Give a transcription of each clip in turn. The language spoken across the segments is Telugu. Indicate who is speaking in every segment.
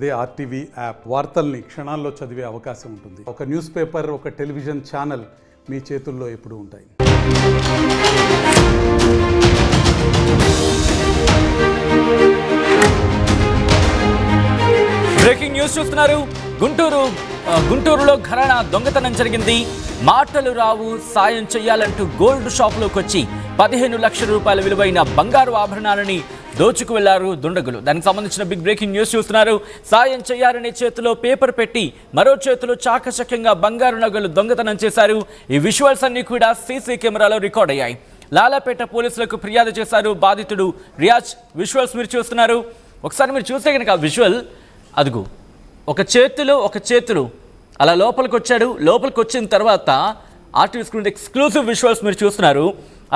Speaker 1: అదే ఆర్టీవీ యాప్ వార్తల్ని క్షణాల్లో చదివే అవకాశం ఉంటుంది. ఒక న్యూస్ పేపర్, ఒక టెలివిజన్ ఛానల్ మీ చేతుల్లో ఎప్పుడూ ఉంటాయి.
Speaker 2: బ్రేకింగ్ న్యూస్ చూస్తున్నారు. గుంటూరులో ఘరానా దొంగతనం జరిగింది. మాటలు రావు, సాయం చెయ్యాలంటూ గోల్డ్ షాప్లోకి వచ్చి 15 లక్షల రూపాయల విలువైన బంగారు ఆభరణాలని దోచుకు వెళ్లారు దుండగులు. దానికి సంబంధించిన బిగ్ బ్రేకింగ్ న్యూస్ చూస్తున్నారు. సాయం చేయాలనే చేతిలో పేపర్ పెట్టి మరో చేతిలో చాకచక్యంగా బంగారు నగలు దొంగతనం చేశారు. ఈ విజువల్స్ అన్ని కూడా సీసీ కెమెరాలో రికార్డ్ అయ్యాయి. లాలాపేట పోలీసులకు ఫిర్యాదు చేశారు బాధితుడు రియాజ్. విజువల్స్ మీరు చూస్తున్నారు. ఒకసారి మీరు చూస్తే కనుక విజువల్ అదుగు ఒక చేతులు అలా లోపలికి వచ్చాడు. లోపలికి వచ్చిన తర్వాత ఆర్టీవీ స్క్రీన్ ఎక్స్క్లూసివ్ విజువల్స్ మీరు చూస్తున్నారు.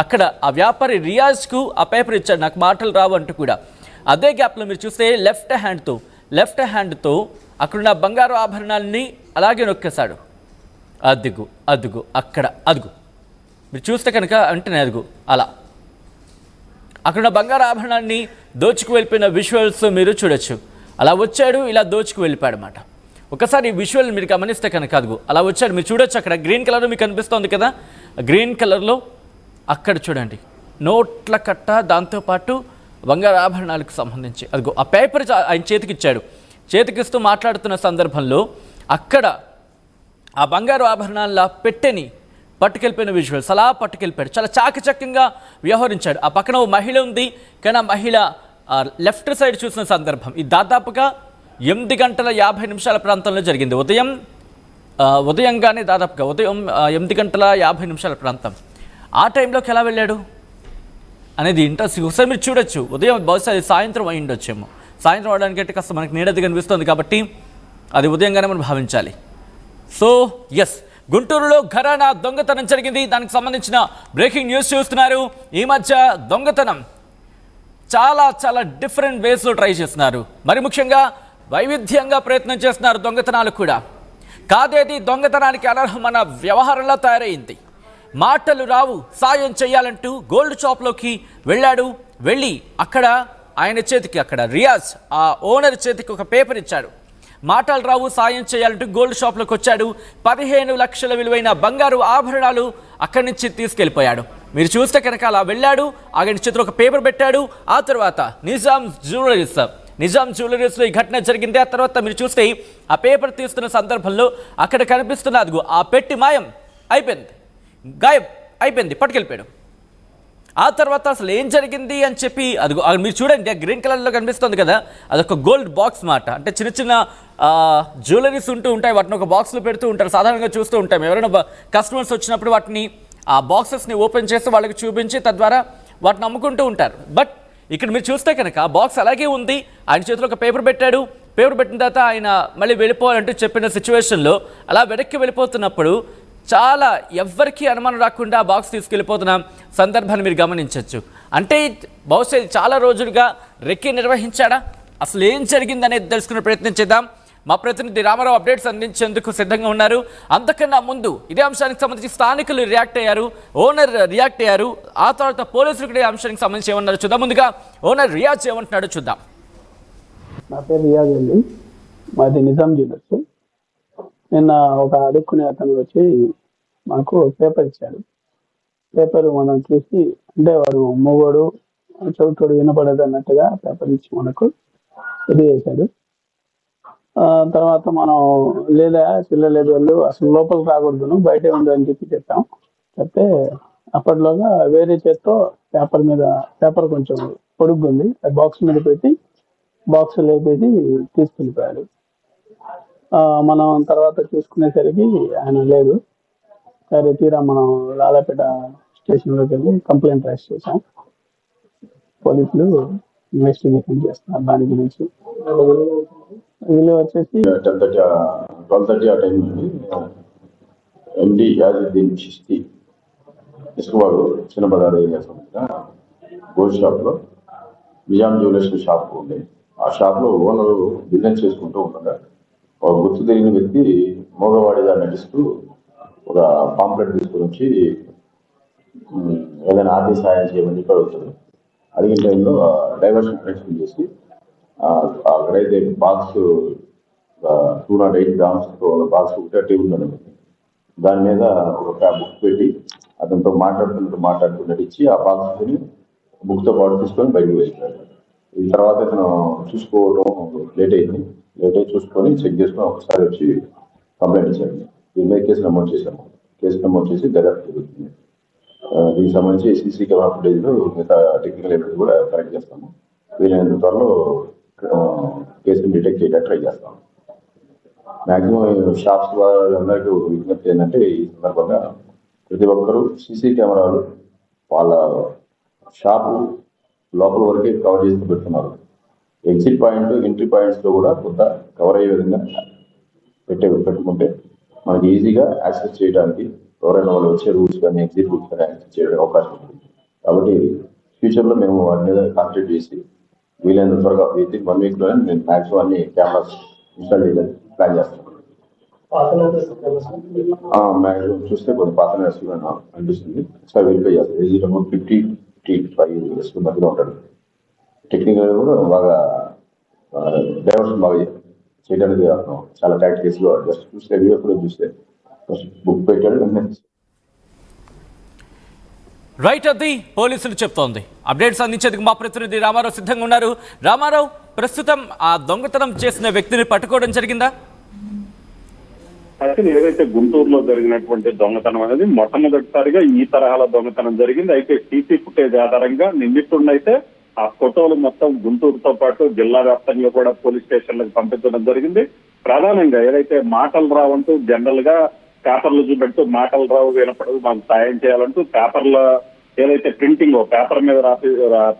Speaker 2: అక్కడ ఆ వ్యాపారి రియాజ్కు ఆ పేపర్ ఇచ్చాడు, నాకు మాటలు రావు అంటూ కూడా. అదే గ్యాప్లో మీరు చూస్తే లెఫ్ట్ హ్యాండ్తో అక్కడున్న బంగారు ఆభరణాలని అలాగే నొక్కేశాడు. అదుగు అక్కడ మీరు చూస్తే కనుక వెంటనే అలా అక్కడున్న బంగారు ఆభరణాన్ని దోచుకు వెళ్ళిపోయిన విజువల్స్ మీరు చూడొచ్చు. అలా వచ్చాడు, ఇలా దోచుకు వెళ్ళిపోయాడు అన్నమాట. ఒకసారి ఈ విజువల్ మీరు గమనిస్తే కనుక అలా వచ్చాడు. మీరు చూడొచ్చు, అక్కడ గ్రీన్ కలర్ మీకు కనిపిస్తోంది కదా, గ్రీన్ కలర్లో అక్కడ చూడండి నోట్ల కట్ట, దాంతోపాటు బంగారు ఆభరణాలకు సంబంధించి ఆ పేపర్ ఆయన చేతికిస్తూ మాట్లాడుతున్న సందర్భంలో అక్కడ ఆ బంగారు ఆభరణాల పెట్టెని పట్టుకెళ్ళిపోయిన విజువల్స్. అలా పట్టుకెళ్ళిపోయాడు, చాలా చాకచక్యంగా వ్యవహరించాడు. ఆ పక్కన ఓ మహిళ ఉంది, కానీ ఆ మహిళ లెఫ్ట్ సైడ్ చూసిన సందర్భం ఇది దాదాపుగా 8:50 ప్రాంతంలో జరిగింది. ఉదయంగానే దాదాపుగా ఉదయం 8:50 ప్రాంతం. ఆ టైంలోకి ఎలా వెళ్ళాడు అనేది ఇంట్రెస్టింగ్. ఒకసారి మీరు చూడొచ్చు. ఉదయం బహుశా అది సాయంత్రం అయి ఉండొచ్చేమో. సాయంత్రం అవడానికి కాస్త మనకి నీడది కనిపిస్తుంది కాబట్టి అది ఉదయంగానే మనం భావించాలి. సో ఎస్, గుంటూరులో ఘరానా దొంగతనం జరిగింది. దానికి సంబంధించిన బ్రేకింగ్ న్యూస్ చూస్తున్నారు. ఈ మధ్య దొంగతనం చాలా డిఫరెంట్ వేస్లో ట్రై చేస్తున్నారు. మరి ముఖ్యంగా వైవిధ్యంగా ప్రయత్నం చేస్తున్నారు. దొంగతనాలు కూడా కాదేది దొంగతనానికి అనర్హమైన వ్యవహారంలో తయారైంది. మాటలు రావు, సాయం చేయాలంటూ గోల్డ్ షాప్లోకి వెళ్ళి అక్కడ ఆయన చేతికి, అక్కడ రియాజ్ ఆ ఓనర్ చేతికి ఒక పేపర్ ఇచ్చాడు. మాటలు రావు, సాయం చేయాలంటూ గోల్డ్ షాప్లోకి వచ్చాడు. 15 లక్షల విలువైన బంగారు ఆభరణాలు అక్కడి నుంచి తీసుకెళ్ళిపోయాడు. మీరు చూస్తే కనుక అలా వెళ్ళాడు, ఆయన చేతిలో ఒక పేపర్ పెట్టాడు. ఆ తర్వాత నిజాం జ్యువెలరీస్లో ఈ ఘటన జరిగింది. ఆ తర్వాత మీరు చూస్తే ఆ పేపర్ తీస్తున్న సందర్భంలో అక్కడ కనిపిస్తున్న ఆ పెట్టి మాయం అయిపోయింది, గాయబ్ అయిపోయింది, పట్టుకెళ్ళిపోయాడు. ఆ తర్వాత అసలు ఏం జరిగింది అని చెప్పి మీరు చూడండి, గ్రీన్ కలర్లో కనిపిస్తుంది కదా, అదొక గోల్డ్ బాక్స్ మాట. అంటే చిన్న జ్యువెలరీస్ ఉంటాయి, వాటిని ఒక బాక్స్లో పెడుతూ ఉంటారు. సాధారణంగా చూస్తూ ఉంటాం, ఎవరైనా కస్టమర్స్ వచ్చినప్పుడు వాటిని ఆ బాక్సెస్ని ఓపెన్ చేసి వాళ్ళకి చూపించి తద్వారా వాటిని అమ్ముకుంటూ ఉంటారు. బట్ ఇక్కడ మీరు చూస్తే కనుక బాక్స్ అలాగే ఉంది. ఆయన చేతిలో ఒక పేపర్ పెట్టాడు. పేపర్ పెట్టిన తర్వాత ఆయన మళ్ళీ వెళ్ళిపోవాలంటూ చెప్పిన సిచ్యువేషన్లో అలా వెనక్కి వెళ్ళిపోతున్నప్పుడు చాలా ఎవ్వరికీ అనుమానం రాకుండా ఆ బాక్స్ తీసుకెళ్ళిపోతున్న సందర్భాన్ని మీరు గమనించవచ్చు. అంటే బహుశా చాలా రోజులుగా రెక్కి నిర్వహించాడా, అసలు ఏం జరిగిందనేది తెలుసుకునే ప్రయత్నం చేద్దాం. మా ప్రతినిధి రామారావు అప్డేట్స్ అందించేందుకు సిద్ధంగా ఉన్నారు. అంతకన్నా ముందు ఇదే అంశానికి సంబంధించి స్థానికులు రియాక్ట్ అయ్యారు, ఓనర్ రియాక్ట్ అయ్యారు. ఆ తర్వాత పోలీసులు కూడా ఈ అంశానికి సంబంధించి ఏమన్నారు చూద్దాం. ముందుగా ఓనర్ రియాజ్ ఏమంటున్నాడో చూద్దాం.
Speaker 3: నా పేరు రియాజ్ అండి, మాది నిజాం జ్యువెలర్స్. నిన్న ఒక అడుక్కునే అతను వచ్చి మనకు పేపర్ ఇచ్చాడు. పేపర్ మనం చూసి, అంటే వాడు మూగోడు, చౌటోడు, వినపడదు అన్నట్టుగా పేపర్ ఇచ్చి మనకు ఇది చేశాడు. తర్వాత మనం లేదా చిల్లలేదు, వాళ్ళు అసలు లోపలికి రాకూడదును, బయటే ఉంది అని చెప్పాం. చెప్తే అప్పట్లోగా వేరే చేత్తో పేపర్ కొంచెం పొడుగ్గుంది, బాక్స్ మీద పెట్టి బాక్స్ లేపేసి తీసుకెళ్ళిపోయాడు. మనం తర్వాత చూసుకునేసరికి ఆయన లేదు. సరే తీరా మనం లాలాపేట స్టేషన్లోకి వెళ్ళి కంప్లైంట్ రైజ్ చేశాం. పోలీసులు ఇన్వెస్టిగేషన్ చేస్తున్నారు దాని గురించి. వీళ్ళు వచ్చేసి
Speaker 4: 12:30 ఆ టైం నుండి ఎండి యాజుద్దీన్ చిష్తి ఇసుకవాడు చిన్న బజార్ ఏరియా సంబంధించిన గోల్డ్ షాప్లో నిజాం జ్యువెలర్స్ షాప్ ఉంది. ఆ షాప్లో ఓనరు బిజినెస్ చేసుకుంటూ ఉంటాడు. ఒక గుర్తు తెలియని వ్యక్తి మోగవాడిగా నటిస్తూ ఒక పాంప్లెట్ తీసుకుని వచ్చి ఏదైనా ఆర్థిక సహాయం చేయమని చెప్పి అడుగుతాడు. అడిగిన టైంలో డైవర్షన్ ప్రయత్నం చేసి అక్కడైతే బాక్స్ 208 grams బాక్స్ ఒకటే ఉందని దాని మీద ఒక బుక్ పెట్టి అతనితో మాట్లాడుతున్నట్టు ఇచ్చి ఆ బాక్స్ బుక్తో పాటు తీసుకొని బయటకు వెళ్ళిపోయాడు. ఈ తర్వాత అతను చూసుకోవడం లేట్ అయి చూసుకొని చెక్ చేసుకొని ఒకసారి వచ్చి కంప్లైంట్ ఇచ్చాడు. దీని మీద కేసు నమోదు చేసి దర్యాప్తు జరుగుతుంది. దీనికి సంబంధించి సీసీ కెమెరా ఫుటేజ్లో మిగతా టెక్నికల్ ఎవిడెన్స్ కూడా కరెక్ట్ చేస్తాము. వీలైనంత త్వరలో కేసుని డిటెక్ట్ చేయడానికి ట్రై చేస్తాము. మ్యాక్సిమం షాప్స్ వాళ్ళందరికీ విజ్ఞప్తి ఏంటంటే ఈ సందర్భంగా ప్రతి ఒక్కరూ సీసీ కెమెరాలు వాళ్ళ షాపు లోపల వరకే కవర్ చేసి పెడుతున్నారు. ఎగ్జిట్ పాయింట్ ఎంట్రీ పాయింట్స్లో కూడా కొంత కవర్ అయ్యే విధంగా పెట్టుకుంటే మనకి ఈజీగా యాక్సెస్ చేయడానికి ఎవరైనా వాళ్ళు వచ్చే రూట్స్ కానీ ఎగ్జిట్ రూట్స్ కానీ యాక్సెస్ చేయడానికి అవకాశం ఉంటుంది. కాబట్టి ఫ్యూచర్లో మేము వాటి మీద కాన్సన్ట్రేట్ చేసి వీలైనంత త్వరగా వితిన్ 1 weekలోనే నేను మ్యాక్సిమం అన్ని కెమెరాస్ ఇన్స్టాల్ చేయడానికి ప్లాన్ చేస్తాను. మ్యాక్సిమం చూస్తే కొంచెం పాత నేర్చుకున్నాను అనిపిస్తుంది. ఒకసారి వెరిఫై చేస్తాను. ఈజీ 50-55 years మధ్యలో ఉంటాడు. టెక్నికల్ కూడా బాగా డైవర్షన్ బాగా చేయడానికి చాలా టాక్టిక్స్లో జస్ట్ చూస్తే వీడియో కూడా చూస్తే బుక్ పెట్టాడు.
Speaker 2: రైట్, అది పోలీసులు చెప్తోంది. అప్డేట్స్ అందించేందుకు మా ప్రతినిధి రామారావు సిద్ధంగా ఉన్నారు. రామారావు, ప్రస్తుతం ఆ దొంగతనం చేసిన వ్యక్తిని పట్టుకోవడం జరిగిందా?
Speaker 5: అసలు ఏదైతే గుంటూరులో జరిగినటువంటి దొంగతనం అనేది మొట్టమొదటిసారిగా ఈ తరహాలో దొంగతనం జరిగింది. అయితే సీసీ ఫుటేజ్ ఆధారంగా నిందితుడినైతే ఆ ఫోటోలు మొత్తం గుంటూరుతో పాటు జిల్లా వ్యాప్తంగా కూడా పోలీస్ స్టేషన్లకు పంపించడం జరిగింది. ప్రధానంగా ఏదైతే మాటలు రావంటూ జనరల్ గా పేపర్లు చూపెడుతూ మాటలు రావు వినపడదు మాకు సాయం చేయాలంటూ పేపర్ల ఏదైతే ప్రింటింగ్ పేపర్ మీద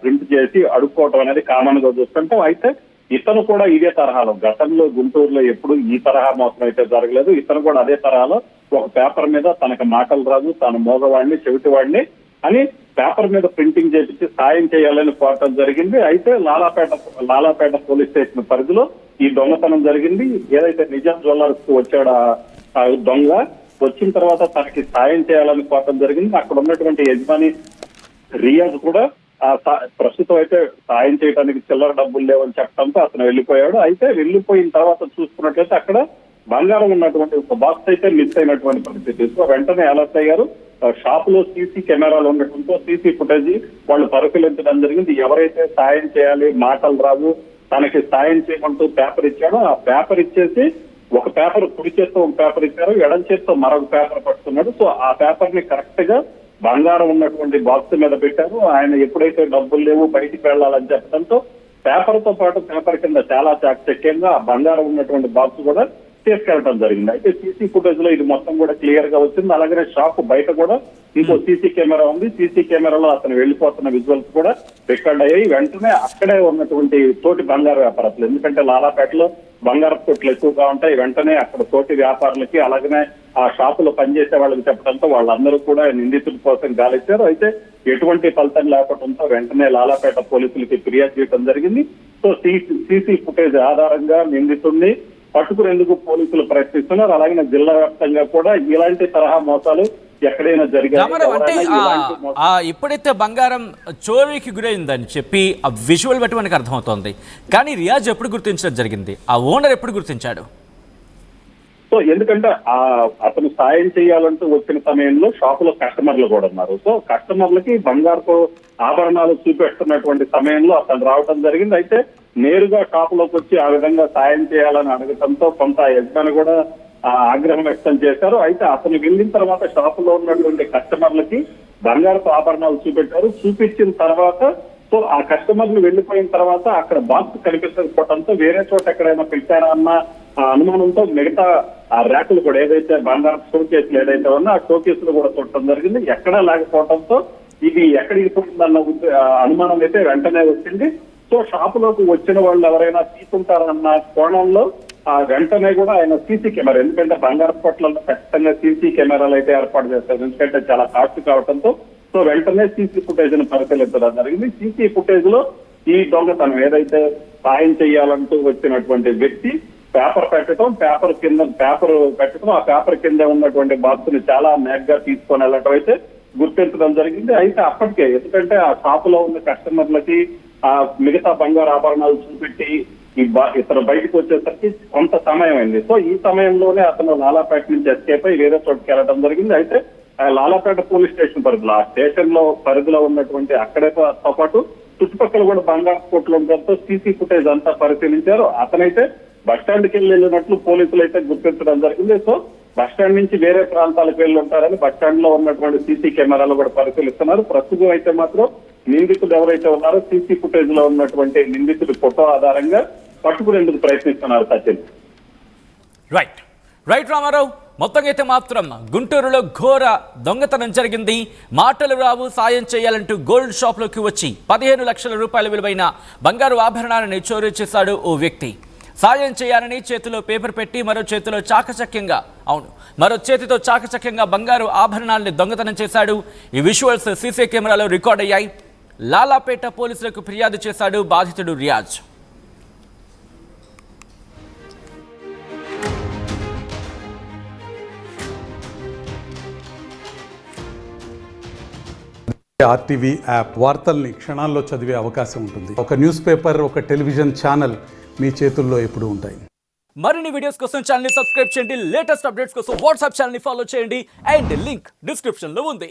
Speaker 5: ప్రింట్ చేసి అడుక్కోవటం అనేది కామన్ గా చూస్తుంటాం. అయితే ఇతను కూడా ఇదే తరహాలో గతంలో గుంటూరులో ఎప్పుడు ఈ తరహా మోసం అయితే జరగలేదు. ఇతను కూడా అదే తరహాలో ఒక పేపర్ మీద తనకు మాటలు రాదు, తాను మోగవాడిని చెవిటివాడిని అని పేపర్ మీద ప్రింటింగ్ చేపించి సాయం చేయాలని కోరటం జరిగింది. అయితే లాలాపేట పోలీస్ స్టేషన్ పరిధిలో ఈ దొంగతనం జరిగింది. ఏదైతే నిజాం జ్యువెలర్స్ కు వచ్చాడు ఆ దొంగ, వచ్చిన తర్వాత తనకి సాయం చేయాలని కోరటం జరిగింది. అక్కడ ఉన్నటువంటి యజమాని రియాజ్ కూడా ప్రస్తుతం అయితే సాయం చేయడానికి చిల్లర డబ్బులు లేవని చెప్పడంతో అతను వెళ్ళిపోయాడు. అయితే వెళ్ళిపోయిన తర్వాత చూసుకున్నట్లయితే అక్కడ బంగారం ఉన్నటువంటి ఒక బాక్స్ అయితే మిస్ అయినటువంటి పరిస్థితి. సో వెంటనే అలర్ట్ అయ్యారు. షాప్ లో సీసీ కెమెరాలు ఉండటంతో సీసీ ఫుటేజ్ వాళ్ళు పరిశీలించడం జరిగింది. ఎవరైతే సాయం చేయాలి మాటలు రావు తనకి సాయం చేయమంటూ పేపర్ ఇచ్చాడో ఆ పేపర్ ఇచ్చేసి ఒక పేపర్ కుడి చేత్తో ఒక పేపర్ ఇచ్చారు, ఎడం చేత్తో మరొక పేపర్ పట్టుకున్నాడు. సో ఆ పేపర్ ని కరెక్ట్ గా బంగారం ఉన్నటువంటి బాక్స్ మీద పెట్టారు. ఆయన ఎప్పుడైతే డబ్బులు లేవు బయటికి వెళ్ళాలని చెప్పడంతో పేపర్ తో పాటు పేపర్ కింద చాలా చాకచక్యంగా ఆ బంగారం ఉన్నటువంటి బాక్స్ కూడా తీసుకెళ్లడం జరిగింది. అయితే సీసీ ఫుటేజ్ లో ఇది మొత్తం కూడా క్లియర్ గా వచ్చింది. అలాగే షాప్ బయట కూడా ఇంకో సీసీ కెమెరా ఉంది. సీసీ కెమెరాలో అతను వెళ్లిపోతున్న విజువల్స్ కూడా రికార్డ్ అయ్యాయి. వెంటనే అక్కడే ఉన్నటువంటి తోటి బంగారు వ్యాపారస్తులు, ఎందుకంటే లాలాపేటలో బంగారు కొట్లు ఎక్కువగా ఉంటాయి, వెంటనే అక్కడ తోటి వ్యాపారులకి అలాగనే ఆ షాపులో పనిచేసే వాళ్ళకి చెప్పడంతో వాళ్ళందరూ కూడా నిందితుల కోసం గాలిచ్చారు. అయితే ఎటువంటి ఫలితం లేకపోవడంతో వెంటనే లాలాపేట పోలీసులకి ఫిర్యాదు చేయడం జరిగింది. సో సీసీ ఫుటేజ్ ఆధారంగా నిందితుడిని పట్టుకునేందుకు పోలీసులు ప్రయత్నిస్తున్నారు. అలాగే జిల్లా వ్యాప్తంగా కూడా ఇలాంటి తరహా మోసాలు ఎక్కడైనా జరిగాయి.
Speaker 2: ఎప్పుడైతే బంగారం చోరీకి గురైందని చెప్పి ఆ విజువల్ బట్టి మనకు అర్థమవుతోంది. కానీ రియాజ్ ఎప్పుడు గుర్తించడం జరిగింది, ఆ ఓనర్ ఎప్పుడు గుర్తించాడు?
Speaker 5: సో ఎందుకంటే అతను సాయం చేయాలంటూ వచ్చిన సమయంలో షాపులో కస్టమర్లు కూడా ఉన్నారు. సో కస్టమర్లకి బంగారు ఆభరణాలు చూపెడుతున్నటువంటి సమయంలో అతను రావడం జరిగింది. అయితే నేరుగా షాపులోకి వచ్చి ఆ విధంగా సాయం చేయాలని అడగడంతో కొంత యజమాని కూడా ఆగ్రహం వ్యక్తం చేశారు. అయితే అతను వెళ్ళిన తర్వాత షాపులో ఉన్నటువంటి కస్టమర్లకి బంగారపు ఆభరణాలు చూపెట్టారు. చూపించిన తర్వాత సో ఆ కస్టమర్లు వెళ్లిపోయిన తర్వాత అక్కడ బాక్స్ కనిపించకపోవడంతో వేరే చోట ఎక్కడైనా పెట్టారా అన్న అనుమానంతో మిగతా ఆ ర్యాకులు కూడా ఏదైతే బంగారం షోకేసులు ఏదైతే ఉన్నా ఆ షోకేసులు కూడా చూడటం జరిగింది. ఎక్కడా లేకపోవడంతో ఇది ఎక్కడికి పోయిందన్న అనుమానం అయితే వెంటనే వచ్చింది. సో షాపులోకి వచ్చిన వాళ్ళు ఎవరైనా తీసుకుంటారన్న కోణంలో వెంటనే కూడా ఆయన సీసీ కెమెరా, ఎందుకంటే బంగారు కొట్లలో ఖచ్చితంగా సీసీ కెమెరాలు అయితే ఏర్పాటు చేస్తారు, ఎందుకంటే చాలా కాస్ట్ కావడంతో. సో వెంటనే సీసీ ఫుటేజ్ ను పరిశీలించడం జరిగింది. సీసీ ఫుటేజ్ లో ఈ దొంగతనం ఏదైతే సాయం చేయాలంటూ వచ్చినటువంటి వ్యక్తి పేపర్ పెట్టడం ఆ పేపర్ కింద ఉన్నటువంటి బాక్స్ ని చాలా నేగ్గా తీసుకొని వెళ్ళటం అయితే గుర్తించడం జరిగింది. అయితే అప్పటికే ఎందుకంటే ఆ షాపులో ఉన్న కస్టమర్లకి ఆ మిగతా బంగారు ఆభరణాలు చూపెట్టి ఇతను బయటకు వచ్చేసరికి కొంత సమయం అయింది. సో ఈ సమయంలోనే అతను లాలాపేట నుంచి ఎస్కేప్ అయి వేరే చోటుకి వెళ్ళడం జరిగింది. అయితే లాలాపేట పోలీస్ స్టేషన్ పరిధిలో, ఆ స్టేషన్ లో పరిధిలో ఉన్నటువంటి అక్కడతో పాటు చుట్టుపక్కల కూడా బంగారు కోట్లు ఉండడంతో సీసీ ఫుటేజ్ అంతా పరిశీలించారు. అతనైతే బస్టాండ్కి వెళ్ళినట్లు పోలీసులు అయితే గుర్తించడం జరిగింది. సో బస్టాండ్ నుంచి వేరే ప్రాంతాలకు వెళ్ళి ఉంటారని బస్టాండ్ లో ఉన్నటువంటి సీసీ కెమెరాలు కూడా పరిశీలిస్తున్నారు. ప్రస్తుతం అయితే మాత్రం నిందితుడు ఎవరైతే ఉన్నారో సీసీ ఫుటేజ్ లో ఉన్నటువంటి నిందితుడి ఫోటో ఆధారంగా పట్టుకునేందుకు ప్రయత్నిస్తున్నారు. సచిన్.
Speaker 2: రైట్ రామారావు, మొత్తం అయితే మాత్రం గుంటూరులో ఘోర దొంగతనం జరిగింది. మాటలు రావు, సాయం చేయాలంటూ గోల్డ్ షాప్లోకి వచ్చి 15 లక్షల రూపాయల విలువైన బంగారు ఆభరణాలను చోరీ చేశాడు ఓ వ్యక్తి. సాయం చేయాలని చేతిలో పేపర్ పెట్టి మరో చేతితో చాకచక్యంగా బంగారు ఆభరణాలని దొంగతనం చేశాడు. ఈ విజువల్స్ సీసీ కెమెరాలో రికార్డ్ అయ్యాయి. లాలాపేట పోలీసులకు ఫిర్యాదు చేశాడు బాధితుడు రియాజ్.
Speaker 1: ఆర్టీవీ యాప్ వార్తల్ని క్షణాల్లో చదివే అవకాశం ఉంటుంది. ఒక న్యూస్ పేపర్, ఒక టెలివిజన్ ఛానల్ మీ చేతుల్లో ఎప్పుడూ ఉంటాయి.
Speaker 2: మరిన్ని వీడియోస్ కోసం ఛానల్ ని సబ్స్క్రైబ్ చేయండి. లేటెస్ట్ అప్డేట్స్ కోసం వాట్సాప్ ఛానల్ ని ఫాలో చేయండి. అండ్ లింక్ డిస్క్రిప్షన్ లో ఉంది.